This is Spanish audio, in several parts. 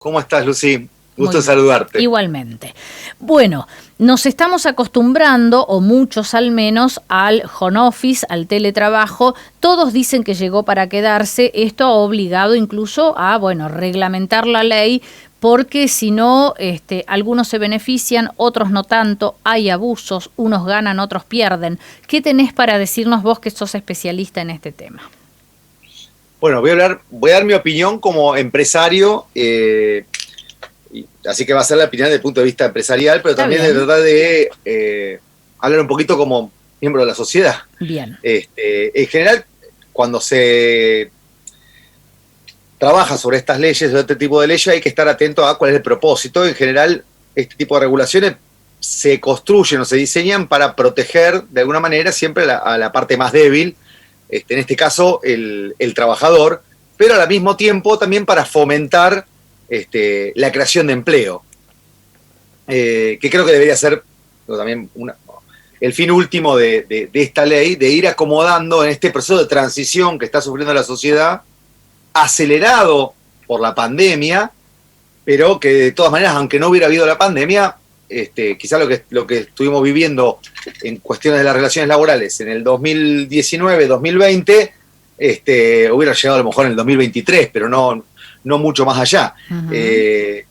¿Cómo estás, Lucy? Muy Gusto en bien. saludarte. Igualmente. Bueno, nos estamos acostumbrando, o muchos al menos, al home office, al teletrabajo. Todos dicen que llegó para quedarse. Esto ha obligado incluso a, reglamentar la ley, porque si no, algunos se benefician, otros no tanto. Hay abusos, unos ganan, otros pierden. ¿Qué tenés para decirnos vos que sos especialista en este tema? Bueno, voy a dar mi opinión como empresario, así que va a ser la opinión desde el punto de vista empresarial, pero Está también de bien. verdad de hablar un poquito como miembro de la sociedad. Bien. En general, cuando se trabaja sobre estas leyes, sobre este tipo de leyes, hay que estar atento a cuál es el propósito. En general, este tipo de regulaciones se construyen o se diseñan para proteger de alguna manera siempre a la parte más débil, en este caso el trabajador, pero al mismo tiempo también para fomentar la creación de empleo, que creo que debería ser también el fin último de esta ley, de ir acomodando en este proceso de transición que está sufriendo la sociedad, acelerado por la pandemia, pero que de todas maneras, aunque no hubiera habido la pandemia, quizás lo que estuvimos viviendo en cuestiones de las relaciones laborales en el 2019, 2020, hubiera llegado a lo mejor en el 2023, pero no mucho más allá. Uh-huh.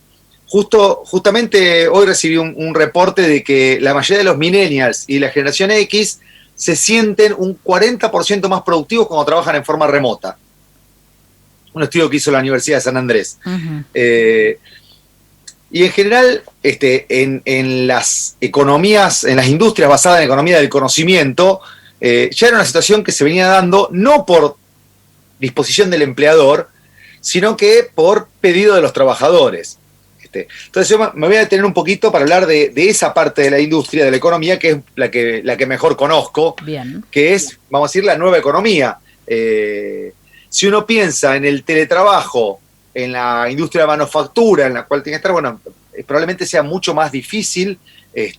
Justamente hoy recibí un reporte de que la mayoría de los millennials y la generación X se sienten un 40% más productivos cuando trabajan en forma remota. Un estudio que hizo la Universidad de San Andrés. Uh-huh. Y en general, en las economías, en las industrias basadas en economía del conocimiento, ya era una situación que se venía dando no por disposición del empleador, sino que por pedido de los trabajadores. Entonces yo me voy a detener un poquito para hablar de esa parte de la industria, de la economía, que es la que mejor conozco. Bien. Que es, vamos a decir, la nueva economía. Si uno piensa en el teletrabajo, en la industria de manufactura, en la cual tiene que estar, probablemente sea mucho más difícil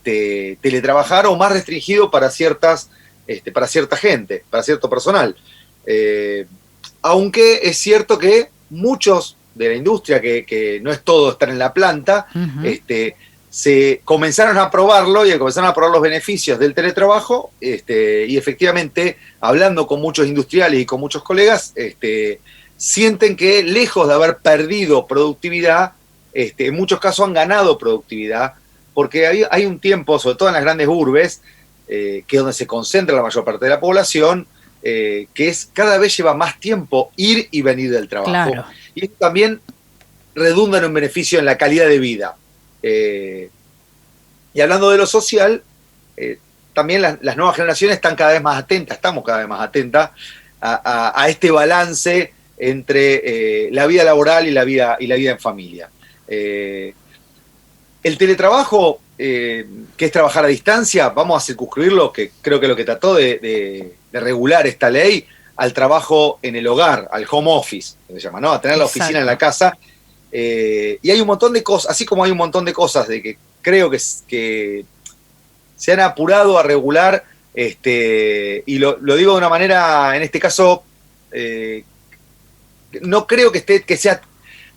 teletrabajar o más restringido para cierta gente, para cierto personal. Aunque es cierto que muchos de la industria, que no es todo estar en la planta, Uh-huh. se comenzaron a probarlo y comenzaron a probar los beneficios del teletrabajo, y efectivamente, hablando con muchos industriales y con muchos colegas, sienten que lejos de haber perdido productividad, en muchos casos han ganado productividad, porque hay un tiempo, sobre todo en las grandes urbes, que es donde se concentra la mayor parte de la población, que es cada vez lleva más tiempo ir y venir del trabajo. Claro. Y esto también redunda en un beneficio en la calidad de vida. Y hablando de lo social, también las nuevas generaciones están cada vez más atentas, estamos cada vez más atentas a este balance entre la vida laboral y la vida en familia. El teletrabajo, que es trabajar a distancia, vamos a circunscribirlo, que creo que es lo que trató de regular esta ley, al trabajo en el hogar, al home office, que se llama, ¿no? A tener la Exacto. oficina en la casa. Y hay un montón de cosas, así como hay un montón de cosas de que creo que se han apurado a regular, y lo digo de una manera, en este caso, no creo que sea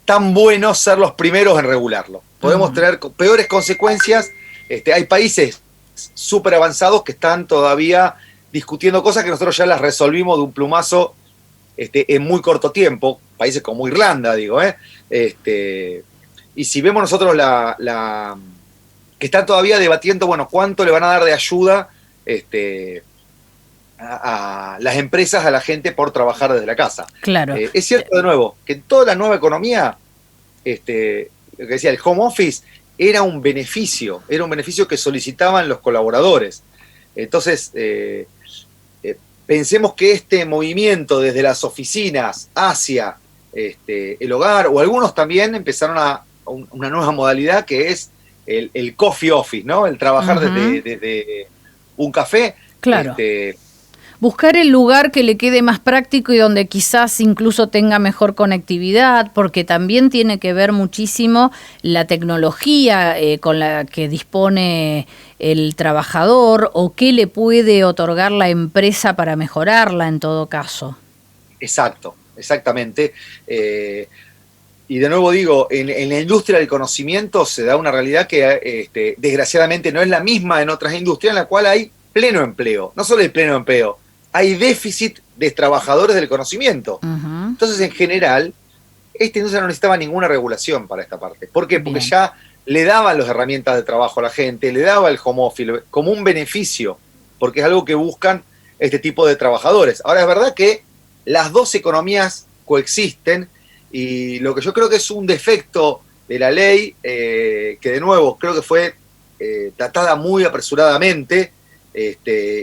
tan bueno ser los primeros en regularlo. Podemos tener peores consecuencias. Hay países súper avanzados que están todavía discutiendo cosas que nosotros ya las resolvimos de un plumazo en muy corto tiempo, países como Irlanda, digo, y si vemos nosotros que están todavía debatiendo, cuánto le van a dar de ayuda a las empresas, a la gente por trabajar desde la casa. Claro. Es cierto, de nuevo, que en toda la nueva economía, lo que decía, el home office era un beneficio que solicitaban los colaboradores. Entonces, pensemos que este movimiento desde las oficinas hacia el hogar, o algunos también empezaron una nueva modalidad que es el coffee office, ¿no? El trabajar desde un café. Claro. Buscar el lugar que le quede más práctico y donde quizás incluso tenga mejor conectividad, porque también tiene que ver muchísimo la tecnología con la que dispone el trabajador, o qué le puede otorgar la empresa para mejorarla en todo caso. Exactamente. y de nuevo digo, en la industria del conocimiento se da una realidad que desgraciadamente no es la misma en otras industrias en la cual hay pleno empleo. No solo hay pleno empleo, hay déficit de trabajadores del conocimiento. Ujú. Entonces, en general, esta industria no necesitaba ninguna regulación para esta parte. ¿Por qué? Porque Bien. ya le daban las herramientas de trabajo a la gente, le daba el home office como un beneficio, porque es algo que buscan este tipo de trabajadores. Ahora, es verdad que las dos economías coexisten, y lo que yo creo que es un defecto de la ley, que de nuevo creo que fue tratada muy apresuradamente,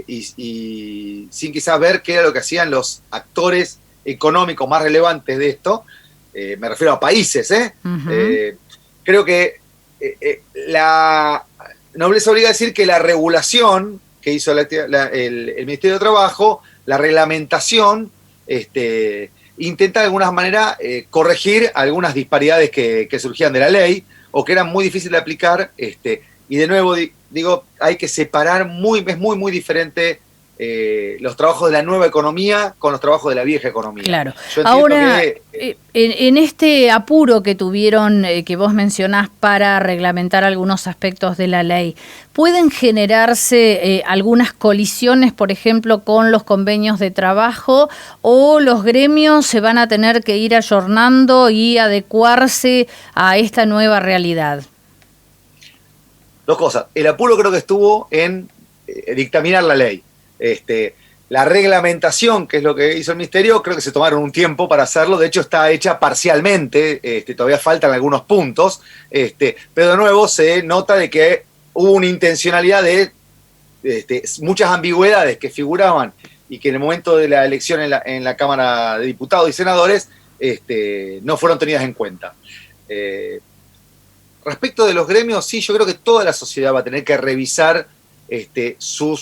y sin quizás ver qué era lo que hacían los actores económicos más relevantes de esto, me refiero a países, Ujú. creo que la nobleza obliga a decir que la regulación que hizo el Ministerio de Trabajo, la reglamentación, intenta de alguna manera corregir algunas disparidades que surgían de la ley o que eran muy difíciles de aplicar, y de nuevo digo, hay que separar es muy diferente los trabajos de la nueva economía con los trabajos de la vieja economía. Claro. Yo entiendo Ahora, que en este apuro que tuvieron, que vos mencionás para reglamentar algunos aspectos de la ley, ¿pueden generarse algunas colisiones, por ejemplo, con los convenios de trabajo, o los gremios se van a tener que ir ayornando y adecuarse a esta nueva realidad? dos cosas. El apuro creo que estuvo en dictaminar la ley. La reglamentación, que es lo que hizo el Ministerio, creo que se tomaron un tiempo para hacerlo. De hecho, está hecha parcialmente, todavía faltan algunos puntos, pero de nuevo se nota de que hubo una intencionalidad de muchas ambigüedades que figuraban y que en el momento de la elección en la Cámara de Diputados y Senadores no fueron tenidas en cuenta. Respecto de los gremios, sí, yo creo que toda la sociedad va a tener que revisar su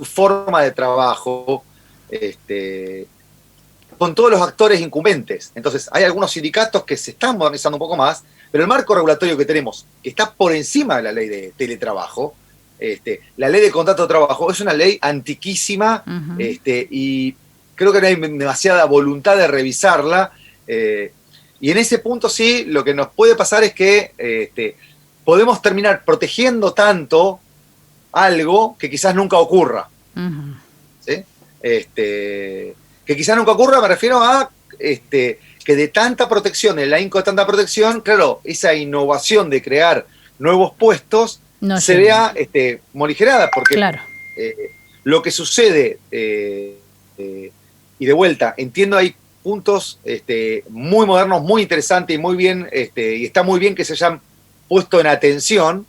forma de trabajo, con todos los actores incumbentes. Entonces, hay algunos sindicatos que se están modernizando un poco más, pero el marco regulatorio que tenemos, que está por encima de la ley de teletrabajo, la ley de contrato de trabajo, es una ley antiquísima, Uh-huh. y creo que no hay demasiada voluntad de revisarla, y en ese punto sí, lo que nos puede pasar es que podemos terminar protegiendo tanto algo que quizás nunca ocurra. Uh-huh. ¿Sí? Que quizás nunca ocurra, me refiero a que de tanta protección, el ahínco de tanta protección, claro, esa innovación de crear nuevos puestos No se llega. vea morigerada, porque Claro. lo que sucede, y de vuelta, entiendo, hay puntos muy modernos, muy interesantes y muy bien, y está muy bien que se hayan puesto en atención,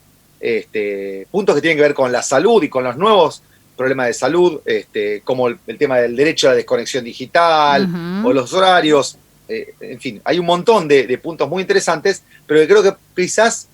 puntos que tienen que ver con la salud y con los nuevos problemas de salud, como el tema del derecho a la desconexión digital, Uh-huh. o los horarios, en fin, hay un montón de puntos muy interesantes, pero que creo que quizás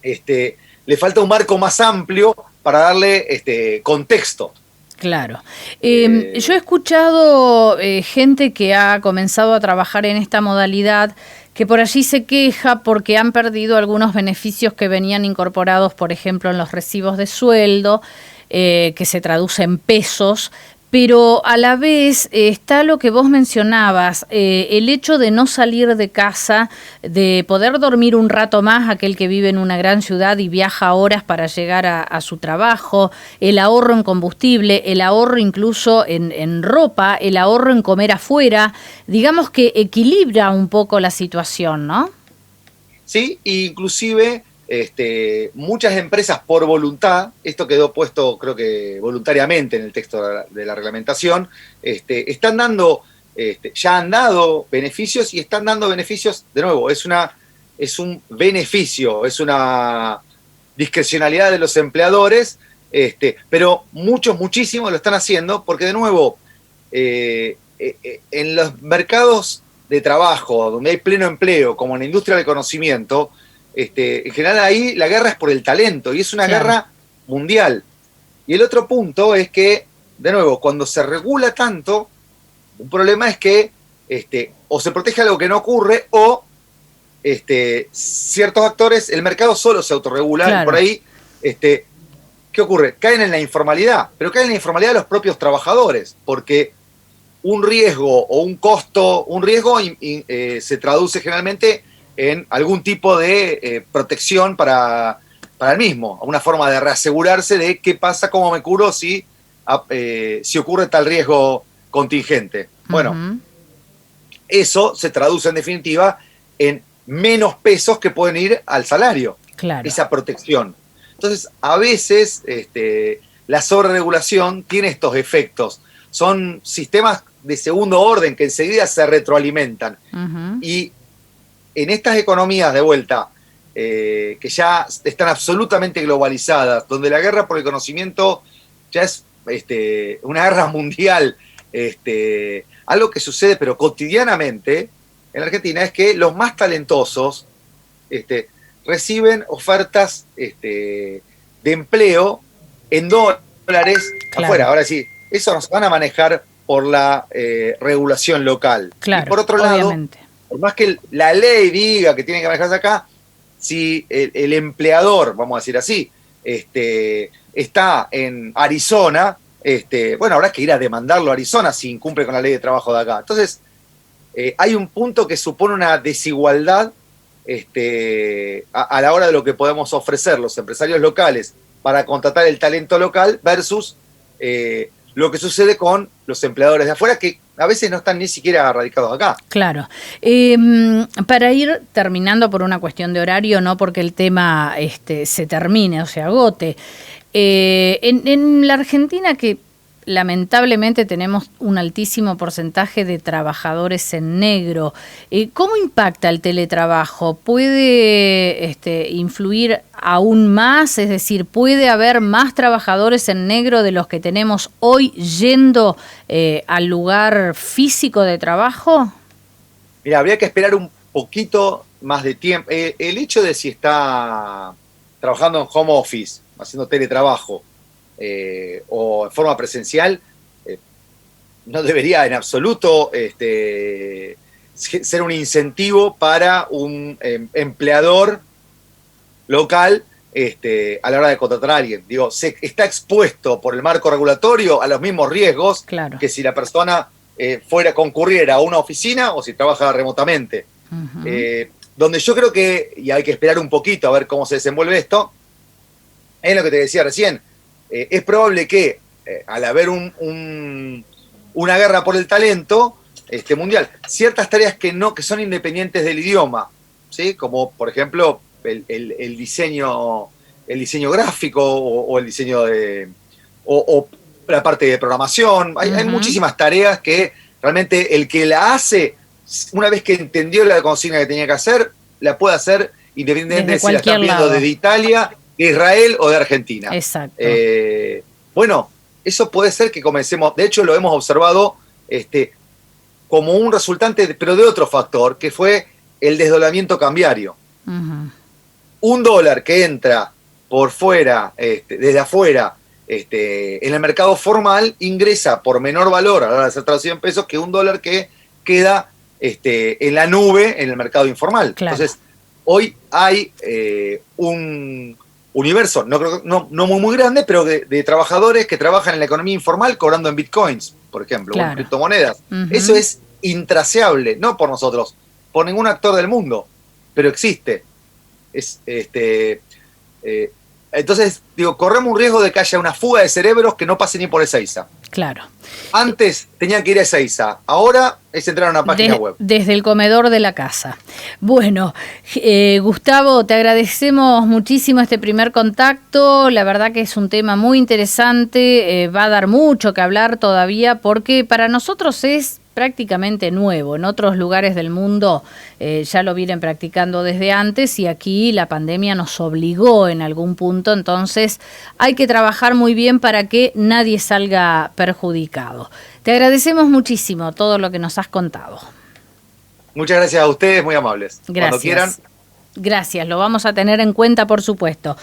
le falta un marco más amplio para darle contexto. Claro. Yo he escuchado gente que ha comenzado a trabajar en esta modalidad que por allí se queja porque han perdido algunos beneficios que venían incorporados, por ejemplo, en los recibos de sueldo, que se traduce en pesos, pero a la vez está lo que vos mencionabas, el hecho de no salir de casa, de poder dormir un rato más, aquel que vive en una gran ciudad y viaja horas para llegar a su trabajo, el ahorro en combustible, el ahorro incluso en ropa, el ahorro en comer afuera, digamos que equilibra un poco la situación, ¿no? Sí, inclusive muchas empresas por voluntad, esto quedó puesto creo que voluntariamente en el texto de la reglamentación, están dando, ya han dado beneficios y están dando beneficios, de nuevo, es un beneficio, es una discrecionalidad de los empleadores, pero muchísimos lo están haciendo porque de nuevo, en los mercados de trabajo, donde hay pleno empleo, como en la industria del conocimiento, en general ahí la guerra es por el talento y es una guerra mundial. Y el otro punto es que, de nuevo, cuando se regula tanto, un problema es que o se protege algo que no ocurre o ciertos actores, el mercado solo se autorregula, y por ahí, ¿qué ocurre? Caen en la informalidad, pero caen en la informalidad de los propios trabajadores, porque un riesgo o un costo, un riesgo se traduce generalmente en algún tipo de protección para el mismo, una forma de reasegurarse de qué pasa, cómo me curo si ocurre tal riesgo contingente. Bueno, eso se traduce en definitiva en menos pesos que pueden ir al salario, esa protección. Entonces, a veces la sobreregulación tiene estos efectos. Son sistemas de segundo orden que enseguida se retroalimentan. Y en estas economías de vuelta, que ya están absolutamente globalizadas, donde la guerra por el conocimiento ya es una guerra mundial, algo que sucede pero cotidianamente en la Argentina es que los más talentosos reciben ofertas de empleo en dólares afuera. Ahora sí, eso nos van a manejar por la regulación local. Y por otro lado, por más que la ley diga que tiene que manejarse acá, si el empleador, vamos a decir así, está en Arizona, bueno, habrá que ir a demandarlo a Arizona si incumple con la ley de trabajo de acá. Entonces, hay un punto que supone una desigualdad a la hora de lo que podemos ofrecer los empresarios locales para contratar el talento local versus lo que sucede con los empleadores de afuera, que a veces no están ni siquiera radicados acá. Claro. Para ir terminando por una cuestión de horario, no porque el tema se termine o se agote, en la Argentina, que lamentablemente tenemos un altísimo porcentaje de trabajadores en negro, ¿cómo impacta el teletrabajo? ¿Puede influir aún más? Es decir, ¿puede haber más trabajadores en negro de los que tenemos hoy yendo al lugar físico de trabajo? Mira, habría que esperar un poquito más de tiempo. El hecho de si está trabajando en home office, haciendo teletrabajo, o en forma presencial, no debería en absoluto ser un incentivo para un empleador local a la hora de contratar a alguien. Digo, se está expuesto por el marco regulatorio a los mismos riesgos que si la persona concurriera a una oficina o si trabaja remotamente. Donde yo creo que, y hay que esperar un poquito a ver cómo se desenvuelve esto, es lo que te decía recién. Es probable que al haber una guerra por el talento mundial, ciertas tareas que son independientes del idioma, ¿sí? Como por ejemplo el diseño gráfico o el diseño o la parte de programación. Hay muchísimas tareas que realmente el que la hace, una vez que entendió la consigna que tenía que hacer, la puede hacer independientemente de si la está viendo desde Italia, de Israel o de Argentina. Exacto. Bueno, eso puede ser que comencemos, de hecho lo hemos observado como un resultante, pero de otro factor, que fue el desdoblamiento cambiario. $1 que entra por fuera, desde afuera, en el mercado formal, ingresa por menor valor a la hora de ser traducido en pesos que $1 que queda en la nube en el mercado informal. Entonces, hoy hay un universo, no muy grande, pero de trabajadores que trabajan en la economía informal cobrando en bitcoins, por ejemplo, o en criptomonedas. Eso es intraseable, no por nosotros, por ningún actor del mundo, pero existe. Entonces, digo, corremos un riesgo de que haya una fuga de cerebros que no pase ni por Ezeiza. Claro. Antes tenían que ir a Ezeiza, ahora es entrar a una página web. Desde el comedor de la casa. Bueno, Gustavo, te agradecemos muchísimo este primer contacto. La verdad que es un tema muy interesante, va a dar mucho que hablar todavía porque para nosotros es prácticamente nuevo. En otros lugares del mundo ya lo vienen practicando desde antes y aquí la pandemia nos obligó en algún punto, entonces hay que trabajar muy bien para que nadie salga perjudicado. Te agradecemos muchísimo todo lo que nos has contado. Muchas gracias a ustedes, muy amables. Gracias. Cuando quieran. Gracias, lo vamos a tener en cuenta, por supuesto.